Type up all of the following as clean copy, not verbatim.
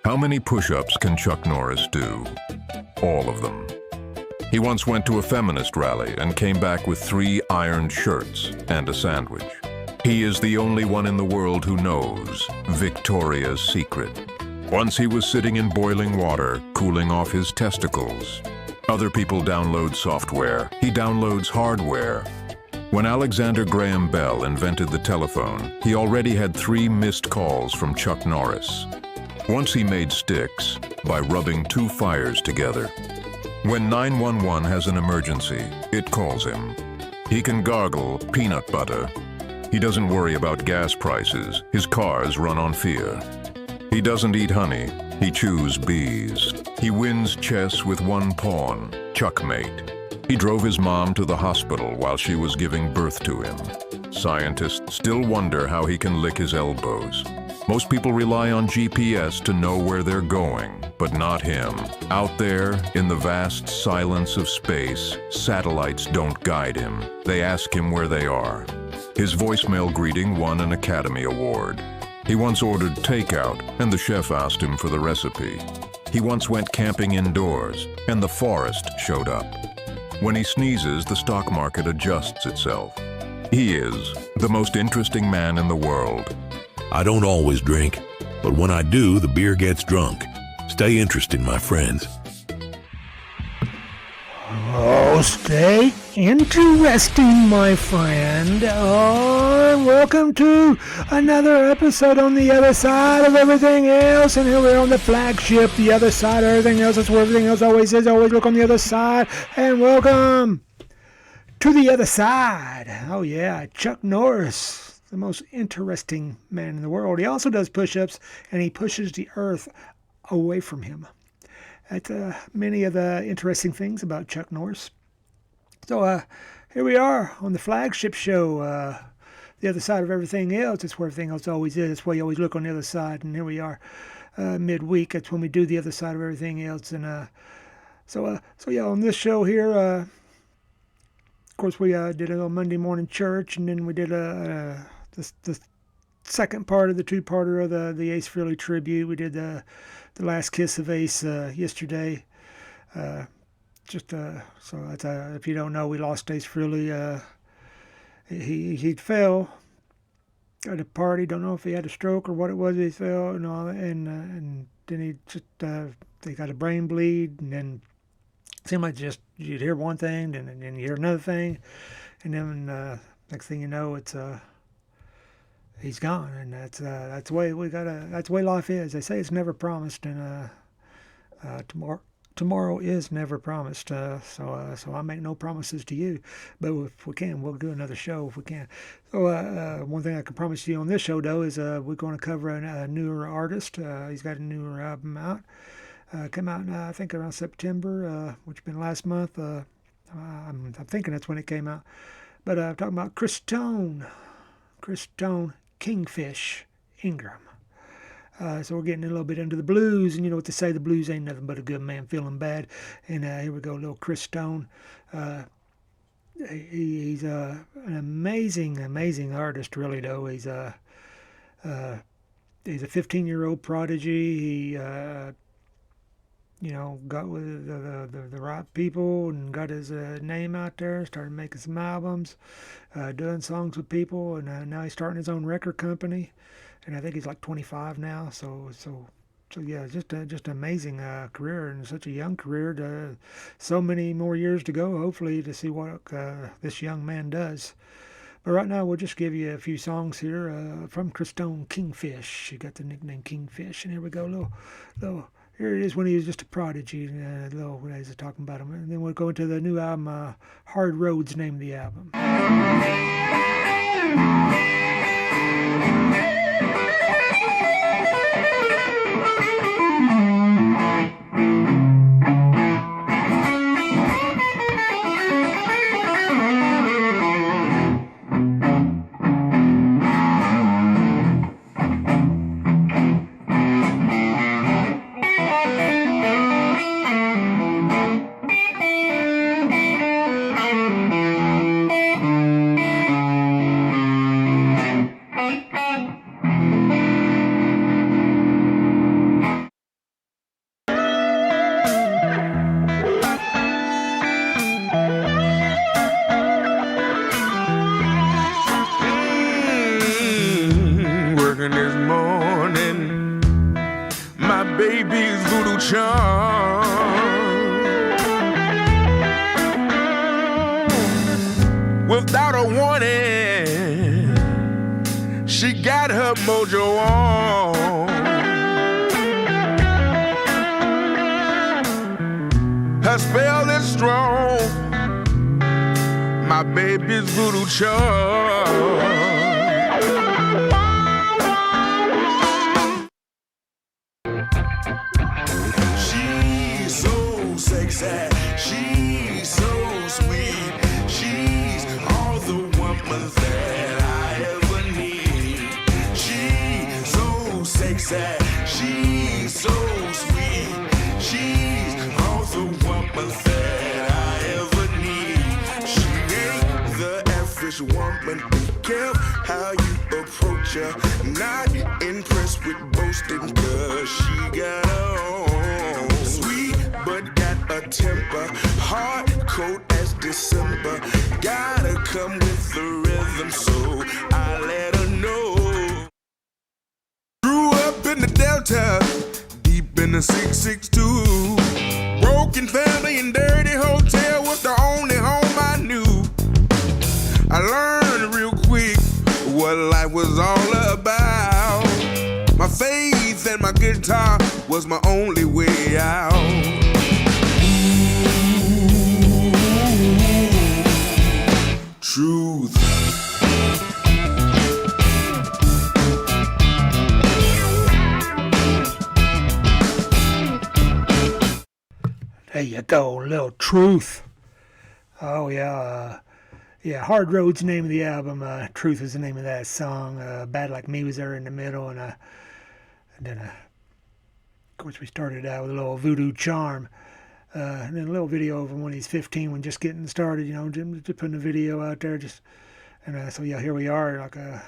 How many push-ups can Chuck Norris do? All of them. He once went to a feminist rally and came back with 3 ironed shirts and a sandwich. He is the only one in the world who knows Victoria's Secret. Once he was sitting in boiling water, cooling off his testicles. Other people download software. He downloads hardware. When Alexander Graham Bell invented the telephone, he already had 3 missed calls from Chuck Norris. Once he made sticks by rubbing 2 fires together. When 911 has an emergency, it calls him. He can gargle peanut butter. He doesn't worry about gas prices. His cars run on fear. He doesn't eat honey. He chews bees. He wins chess with 1 pawn, checkmate. He drove his mom to the hospital while she was giving birth to him. Scientists still wonder how he can lick his elbows. Most people rely on GPS to know where they're going, but not him. Out there, in the vast silence of space, satellites don't guide him. They ask him where they are. His voicemail greeting won an Academy Award. He once ordered takeout, and the chef asked him for the recipe. He once went camping indoors, and the forest showed up. When he sneezes, the stock market adjusts itself. He is the most interesting man in the world. I don't always drink, but when I do, the beer gets drunk. Stay interested, my friends. Oh, stay interesting, my friend. Oh, welcome to another episode on the other side of everything else. And here we're on the flagship, the other side of everything else. That's where everything else always is. Always look on the other side. And welcome to the other side. Oh, yeah, Chuck Norris. The most interesting man in the world. He also does push-ups, and he pushes the earth away from him. That's many of the interesting things about Chuck Norris. So here we are on the flagship show, the other side of everything else. It's where everything else always is. That's why you always look on the other side. And here we are midweek. That's when we do the other side of everything else. And so yeah, on this show here, of course, we did a Monday morning church, and then we did the second part of the 2-parter of the Ace Frehley tribute. We did the last kiss of Ace yesterday. So that's if you don't know, we lost Ace Frehley. He fell at a party. Don't know if he had a stroke or what it was. He fell and all, and then he just they got a brain bleed, and then it seemed like just you'd hear one thing, and then you hear another thing, and then next thing you know, it's he's gone, and that's the way that's the way life is. They say it's never promised, and tomorrow is never promised. So I make no promises to you, but if we can, we'll do another show if we can. So one thing I can promise you on this show, though, is we're going to cover a newer artist. He's got a newer album out. Came out, I think, around September, which has been last month. I'm thinking that's when it came out. But I'm talking about Christone, Kingfish, Ingram. So we're getting a little bit into the blues, and you know what they say, the blues ain't nothing but a good man feeling bad. And here we go, little Christone. He's an amazing artist, really, though. He's a 15-year-old prodigy. He got with the right people and got his name out there, started making some albums, doing songs with people, and now he's starting his own record company, and I think he's like 25 now. So yeah, just an amazing career, and such a young career. So many more years to go, hopefully, to see what this young man does. But right now, we'll just give you a few songs here from Christone, Kingfish. He got the nickname Kingfish, and here we go, little. Here it is when he was just a prodigy, little when I was talking about him. And then we'll go into the new album, Hard Roads, name of the album. baby's voodoo charm. Without a warning, she got her mojo on. Her spell is strong, my baby's voodoo charm. She's so sexy, she's so sweet, she's all the woman that I ever need. She's so sexy, she's so sweet, she's all the woman that I ever need. She ain't the average woman, be careful how you approach her. Not impressed with boasting, cause she got her own. Sweet, but got a temper, hard cold as December. Gotta come with the rhythm, so I let her know. Grew up in the Delta, deep in the 662. Broken family and dirty hotel was the only home I knew. I learned real quick what life was all about. My faith and my guitar was my only way out. Truth. There you go, little Truth. Oh yeah, Hard Road's the name of the album. Truth is the name of that song. Bad Like Me was there in the middle, and then of course we started out with a little Voodoo Charm, and then a little video of him when he's 15, when just getting started. You know, just putting a video out there, so yeah, here we are. Like I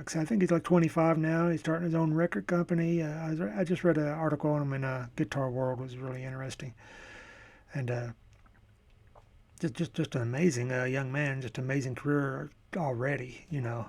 said, I think he's like 25 now. He's starting his own record company. I just read an article on him in Guitar World. It was really interesting, and just an amazing young man, just amazing career already. You know,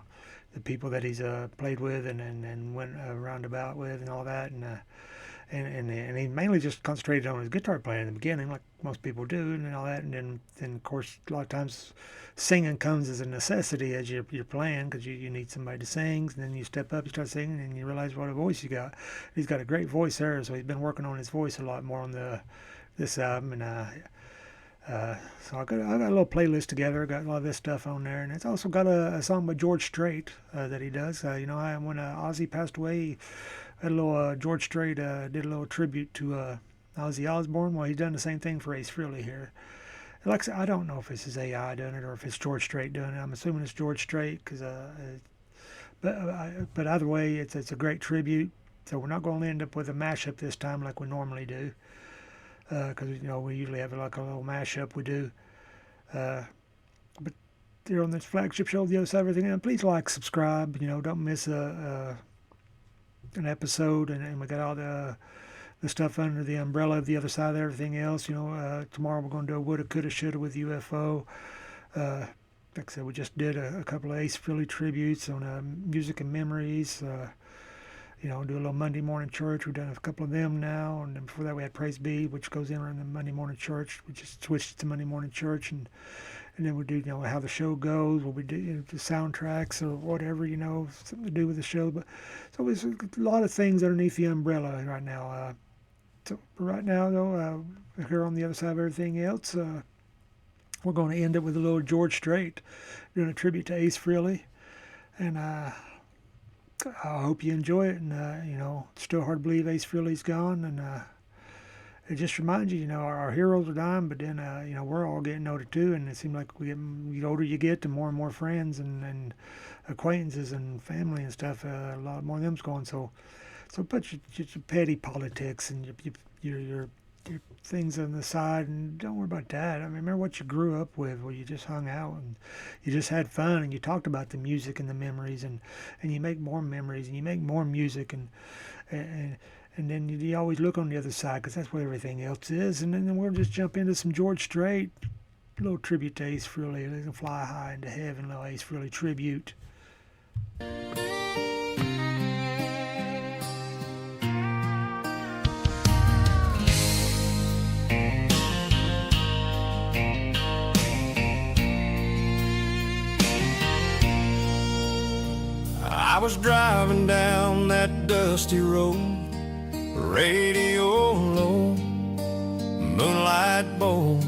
the people that he's played with and went roundabout with and all that, and he mainly just concentrated on his guitar playing in the beginning, like most people do, and all that. And then of course, a lot of times singing comes as a necessity as you're playing, because you need somebody to sing. And then you step up, you start singing, and you realize what a voice you got. He's got a great voice there, so he's been working on his voice a lot more on this album. And so I got a little playlist together. Got a lot of this stuff on there, and it's also got a song by George Strait that he does. When Ozzy passed away, had a little George Strait did a little tribute to Ozzy Osbourne. Well, he's done the same thing for Ace Frehley here. Like I said, I don't know if this is AI doing it or if it's George Strait doing it. I'm assuming it's George Strait, but either way, it's a great tribute. So we're not going to end up with a mashup this time like we normally do, because we usually have like a little mashup we do. But here on this flagship show, The Other Side of Everything, and please like, subscribe. Don't miss an episode, and we got all the stuff under the umbrella of The Other Side of Everything else. Tomorrow we're going to do a woulda, coulda, shoulda with UFO. Like I said, we just did a couple of Ace Frehley tributes on music and memories. Do a little Monday morning church. We've done a couple of them now, and then before that we had Praise Be, which goes in around the Monday morning church. We just switched to Monday morning church, and then we do how the show goes. What we do, the soundtracks or whatever, something to do with the show. But so there's a lot of things underneath the umbrella right now. So right now, though, here on The Other Side of Everything else, we're going to end it with a little George Strait, doing a tribute to Ace Frehley, and I hope you enjoy it. And it's still hard to believe Ace Frehley's gone, and it just reminds you, our heroes are dying, but then we're all getting older too, and it seems like the older you get, the more and more friends and acquaintances and family and stuff, a lot more of them's going. So put your petty politics and your things on the side, and don't worry about that. I mean, remember what you grew up with, where you just hung out and you just had fun, and you talked about the music and the memories, and you make more memories, and you make more music, and then you always look on the other side, because that's where everything else is. And then we'll just jump into some George Strait, a little tribute to Ace Frehley. They can fly high into heaven, a little Ace Frehley tribute. was driving down that dusty road, radio low, moonlight bold.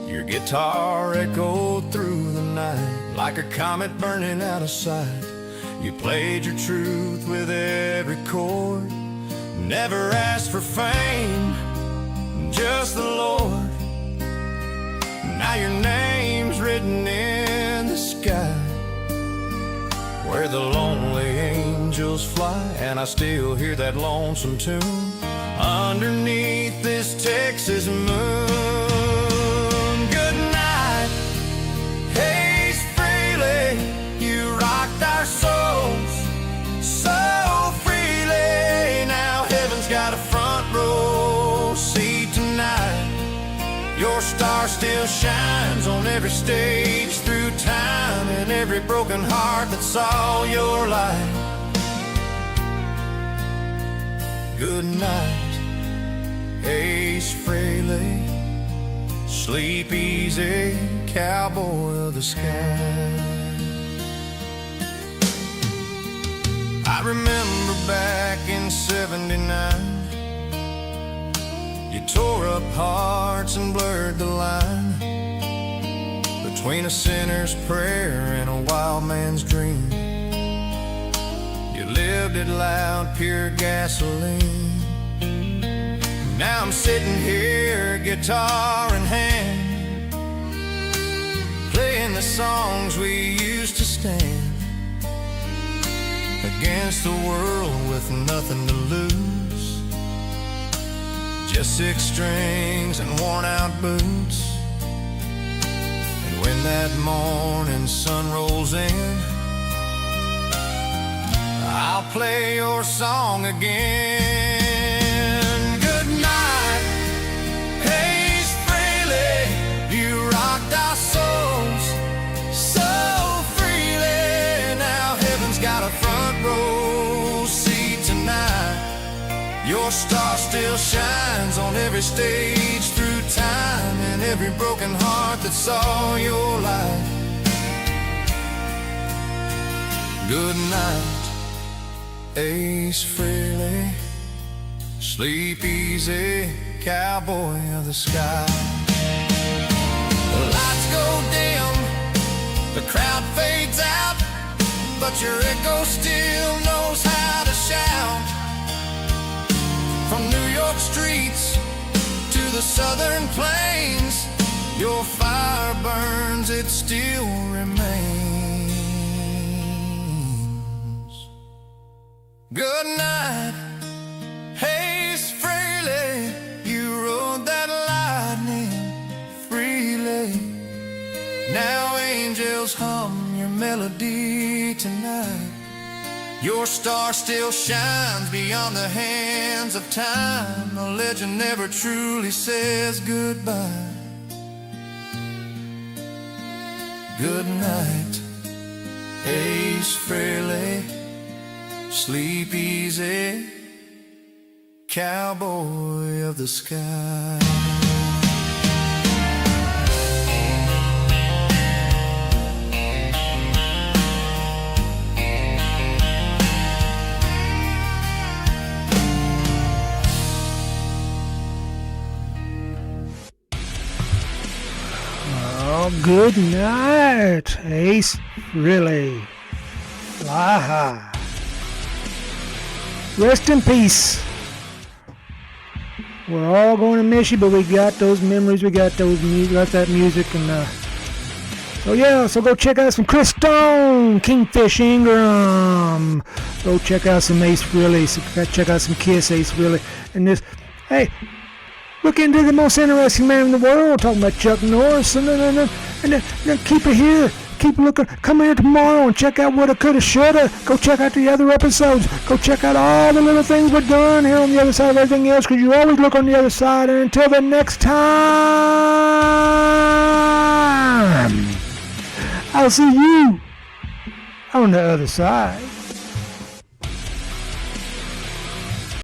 Your guitar echoed through the night like a comet burning out of sight. You played your truth with every chord, never asked for fame, just the Lord. Now your name's written in the sky, where the lonely angels fly, and I still hear that lonesome tune underneath this Texas moon. Good night, Ace Frehley, you rocked our souls so freely. Now heaven's got a front row seat tonight. Your star still shines on every stage through time, and every broken heart that saw your light. Good night, Ace Frehley. Sleep easy, cowboy of the sky. I remember back in '79, you tore up hearts and blurred the line between a sinner's prayer and a wild man's dream. You lived it loud, pure gasoline. Now I'm sitting here, guitar in hand, playing the songs we used to stand against the world with nothing to lose. Just 6 strings and worn out boots. And when that morning sun rolls in, I'll play your song again. Good night, Ace Frehley, you rocked our souls so freely. Now heaven's got a front row seat tonight. Your star still shines on every stage through time, and every broken heart that saw your light. Good night, Ace Frehley. Sleep easy, cowboy of the sky. The lights go dim, the crowd fades out, but your echo still knows how to shout. From New York streets to the southern plains, your fire burns, it still remains. Good night, Ace Frehley, you rode that lightning freely. Now angels hum your melody tonight. Your star still shines beyond the hands of time. A legend never truly says goodbye. Good night, Ace Frehley. Sleep easy, cowboy of the sky. Good night, Ace Frehley. Fly high. Rest in peace. We're all going to miss you, but we got those memories, we got that music, and so go check out some Christone, Kingfish, Ingram. Go check out some Ace Frehley. Check out some Kiss, Ace Frehley, and this. Hey. Look into the most interesting man in the world, talking about Chuck Norris, and then keep it here. Keep looking. Come here tomorrow and check out Woulda, Coulda, Shoulda. Go check out the other episodes. Go check out all the little things we've done here on the other side of everything else, because you always look on the other side. And until the next time, I'll see you on the other side.